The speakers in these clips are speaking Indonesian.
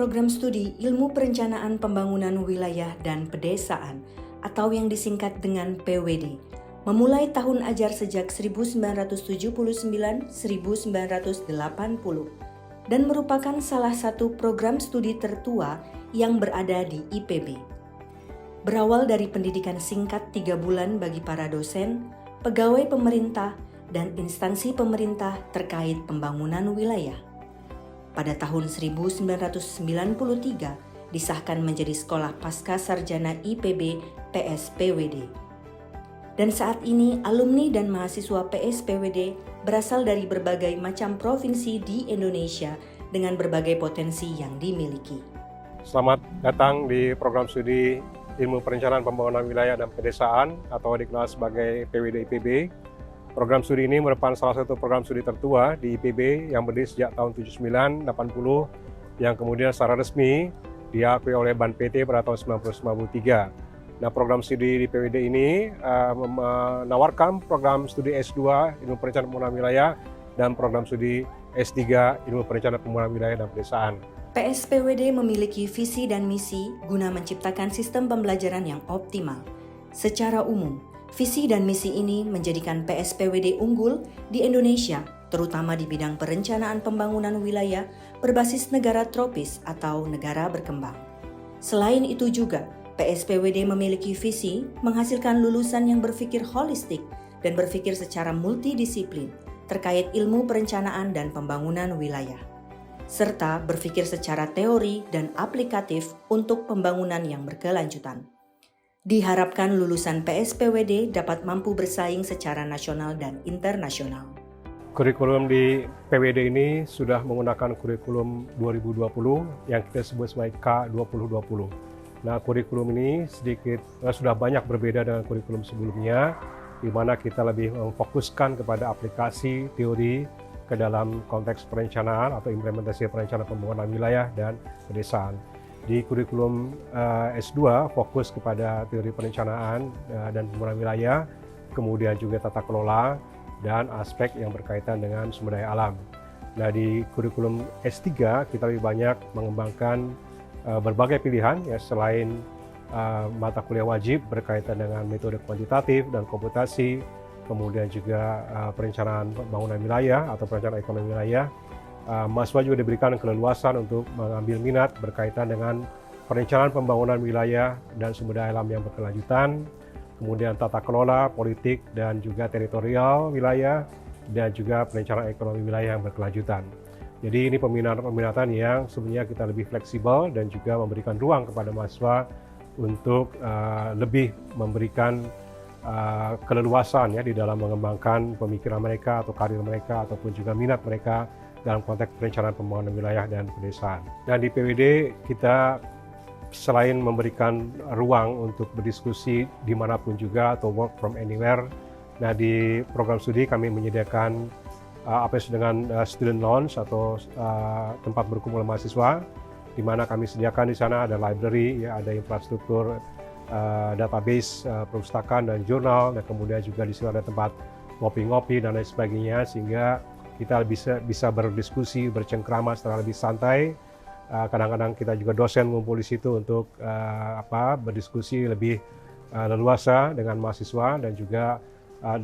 program studi Ilmu Perencanaan Pembangunan Wilayah dan Pedesaan atau yang disingkat dengan PWD, memulai tahun ajar sejak 1979-1980 dan merupakan salah satu program studi tertua yang berada di IPB. Berawal dari pendidikan singkat 3 bulan bagi para dosen, pegawai pemerintah, dan instansi pemerintah terkait pembangunan wilayah. Pada tahun 1993 disahkan menjadi Sekolah Pasca Sarjana IPB PSPWD. Dan saat ini alumni dan mahasiswa PSPWD berasal dari berbagai macam provinsi di Indonesia dengan berbagai potensi yang dimiliki. Selamat datang di program studi Ilmu Perencanaan Pembangunan Wilayah dan Pedesaan atau dikenal sebagai PWD IPB. Program studi ini merupakan salah satu program studi tertua di IPB yang berdiri sejak tahun 79-80 yang kemudian secara resmi diakui oleh Ban PT pada tahun 1993. Nah, program studi di PWD ini menawarkan program studi S2 Ilmu Perencanaan Pembangunan Wilayah dan program studi S3 Ilmu Perencanaan Pembangunan Wilayah dan Pedesaan. PSPWD memiliki visi dan misi guna menciptakan sistem pembelajaran yang optimal. Secara umum, visi dan misi ini menjadikan PSPWD unggul di Indonesia, terutama di bidang perencanaan pembangunan wilayah berbasis negara tropis atau negara berkembang. Selain itu juga, PSPWD memiliki visi menghasilkan lulusan yang berpikir holistik dan berpikir secara multidisiplin terkait ilmu perencanaan dan pembangunan wilayah, serta berpikir secara teori dan aplikatif untuk pembangunan yang berkelanjutan. Diharapkan lulusan PSPWD dapat mampu bersaing secara nasional dan internasional. Kurikulum di PWD ini sudah menggunakan kurikulum 2020 yang kita sebut sebagai K2020. Nah, kurikulum ini sudah banyak berbeda dengan kurikulum sebelumnya, di mana kita lebih memfokuskan kepada aplikasi teori ke dalam konteks perencanaan atau implementasi perencanaan pembangunan wilayah dan pedesaan. Di kurikulum S2 fokus kepada teori perencanaan dan pembangunan wilayah, kemudian juga tata kelola dan aspek yang berkaitan dengan sumber daya alam. Nah, di kurikulum S3 kita lebih banyak mengembangkan berbagai pilihan ya, selain mata kuliah wajib berkaitan dengan metode kuantitatif dan komputasi, kemudian juga perencanaan pembangunan wilayah atau perencanaan ekonomi wilayah. Mahasiswa juga diberikan keleluasan untuk mengambil minat berkaitan dengan perencanaan pembangunan wilayah dan sumber daya alam yang berkelanjutan, kemudian tata kelola, politik, dan juga teritorial wilayah, dan juga perencanaan ekonomi wilayah yang berkelanjutan. Jadi ini peminatan yang sebenarnya kita lebih fleksibel dan juga memberikan ruang kepada mahasiswa untuk lebih memberikan keleluasan ya di dalam mengembangkan pemikiran mereka atau karir mereka ataupun juga minat mereka dalam konteks perencanaan pembangunan wilayah dan pedesaan. Dan di PWD kita selain memberikan ruang untuk berdiskusi dimanapun juga atau work from anywhere, nah di program studi kami menyediakan apa yang disebut dengan student lounge atau tempat berkumpul mahasiswa, di mana kami sediakan di sana ada library, ya, ada infrastruktur database perpustakaan dan jurnal, dan kemudian juga di situ ada tempat ngopi-ngopi dan lain sebagainya, sehingga kita bisa berdiskusi, bercengkrama secara lebih santai. Kadang-kadang kita juga dosen ngumpul di situ untuk berdiskusi lebih leluasa dengan mahasiswa, dan juga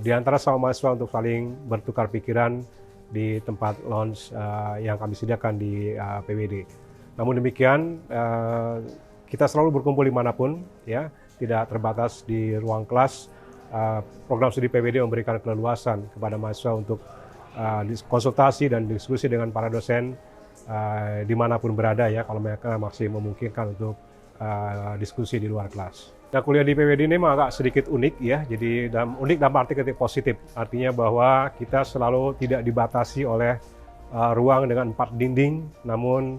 di antara sama mahasiswa untuk saling bertukar pikiran di tempat lounge yang kami sediakan di PWD. Namun demikian, kita selalu berkumpul dimanapun, ya, tidak terbatas di ruang kelas. Program studi PWD memberikan keleluasan kepada mahasiswa untuk konsultasi dan diskusi dengan para dosen dimanapun berada, ya, kalau mereka masih memungkinkan untuk diskusi di luar kelas. Nah, kuliah di PWD ini memang agak sedikit unik, ya. Jadi unik dalam arti positif, artinya bahwa kita selalu tidak dibatasi oleh ruang dengan 4 dinding, namun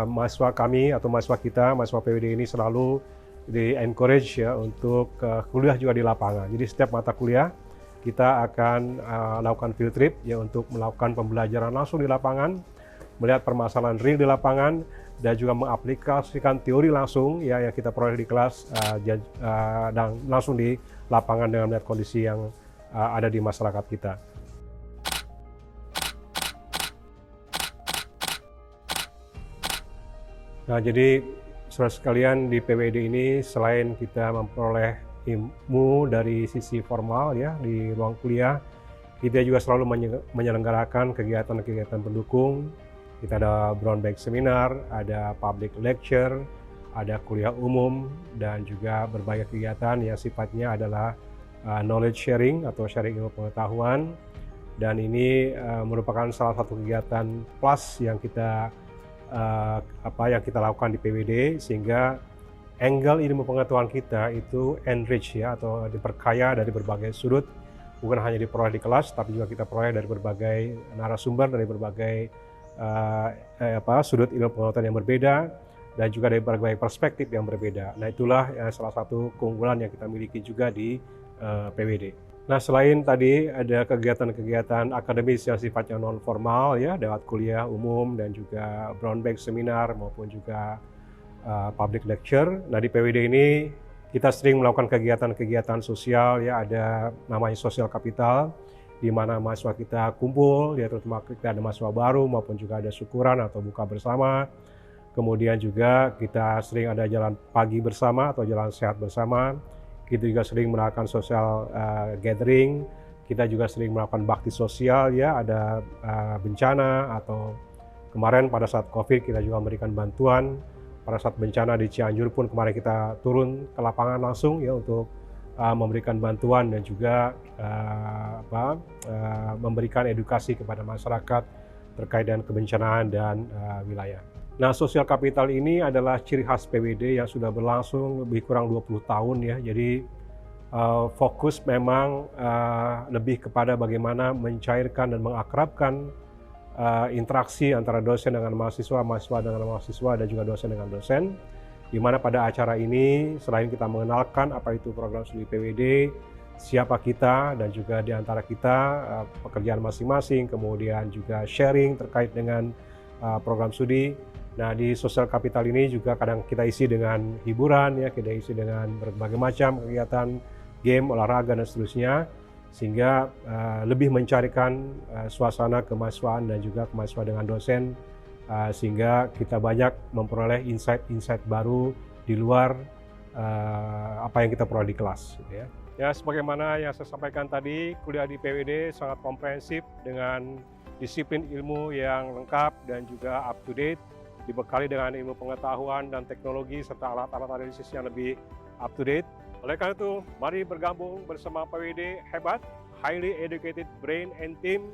mahasiswa kami atau mahasiswa kita, mahasiswa PWD ini selalu di-encourage ya untuk kuliah juga di lapangan. Jadi setiap mata kuliah kita akan lakukan field trip ya untuk melakukan pembelajaran langsung di lapangan, melihat permasalahan real di lapangan, dan juga mengaplikasikan teori langsung ya yang kita peroleh di kelas dan langsung di lapangan dengan melihat kondisi yang ada di masyarakat kita. Nah, jadi saudara sekalian, di PWD ini selain kita memperoleh ilmu dari sisi formal ya di ruang kuliah, kita juga selalu menyelenggarakan kegiatan-kegiatan pendukung. Kita ada brown bag seminar, ada public lecture, ada kuliah umum, dan juga berbagai kegiatan yang sifatnya adalah knowledge sharing atau sharing ilmu pengetahuan. Dan ini merupakan salah satu kegiatan plus yang kita lakukan di PWD, sehingga angle ilmu pengetahuan kita itu enrich ya, atau diperkaya dari berbagai sudut, bukan hanya diperoleh di kelas, tapi juga kita peroleh dari berbagai narasumber, dari berbagai sudut ilmu pengetahuan yang berbeda, dan juga dari berbagai perspektif yang berbeda. Nah, itulah salah satu keunggulan yang kita miliki juga di PWD. Nah, selain tadi ada kegiatan-kegiatan akademis yang sifatnya non formal ya, lewat kuliah umum dan juga brown bag seminar maupun juga public lecture. Nah, di PWD ini kita sering melakukan kegiatan-kegiatan sosial ya, ada namanya social capital, di mana mahasiswa kita kumpul, ya terutama kita ada mahasiswa baru maupun juga ada syukuran atau buka bersama. Kemudian juga kita sering ada jalan pagi bersama atau jalan sehat bersama. Kita juga sering melakukan social gathering. Kita juga sering melakukan bakti sosial ya, ada bencana, atau kemarin pada saat COVID kita juga memberikan bantuan. Pada saat bencana di Cianjur pun kemarin kita turun ke lapangan langsung ya untuk memberikan bantuan dan juga memberikan edukasi kepada masyarakat terkait dengan kebencanaan dan wilayah. Nah, social capital ini adalah ciri khas PWD yang sudah berlangsung lebih kurang 20 tahun ya. Jadi fokus memang lebih kepada bagaimana mencairkan dan mengakrabkan interaksi antara dosen dengan mahasiswa, mahasiswa dengan mahasiswa, dan juga dosen dengan dosen. Di mana pada acara ini selain kita mengenalkan apa itu program studi PWD, siapa kita, dan juga di antara kita pekerjaan masing-masing, kemudian juga sharing terkait dengan program studi. Nah, di social capital ini juga kadang kita isi dengan hiburan ya, kita isi dengan berbagai macam kegiatan, game, olahraga, dan seterusnya, sehingga lebih mencarikan suasana kemahasiswaan dan juga kemahasiswaan dengan dosen, sehingga kita banyak memperoleh insight-insight baru di luar apa yang kita peroleh di kelas gitu ya. Ya, sebagaimana yang saya sampaikan tadi, kuliah di PWD sangat komprehensif dengan disiplin ilmu yang lengkap dan juga up to date, dibekali dengan ilmu pengetahuan dan teknologi serta alat-alat analisis yang lebih up to date. Oleh karena itu, mari bergabung bersama PWD hebat, highly educated brain and team,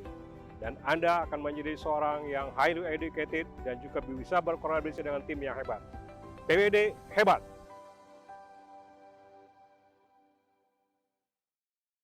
dan Anda akan menjadi seorang yang highly educated dan juga bisa berkolaborasi dengan tim yang hebat. PWD hebat!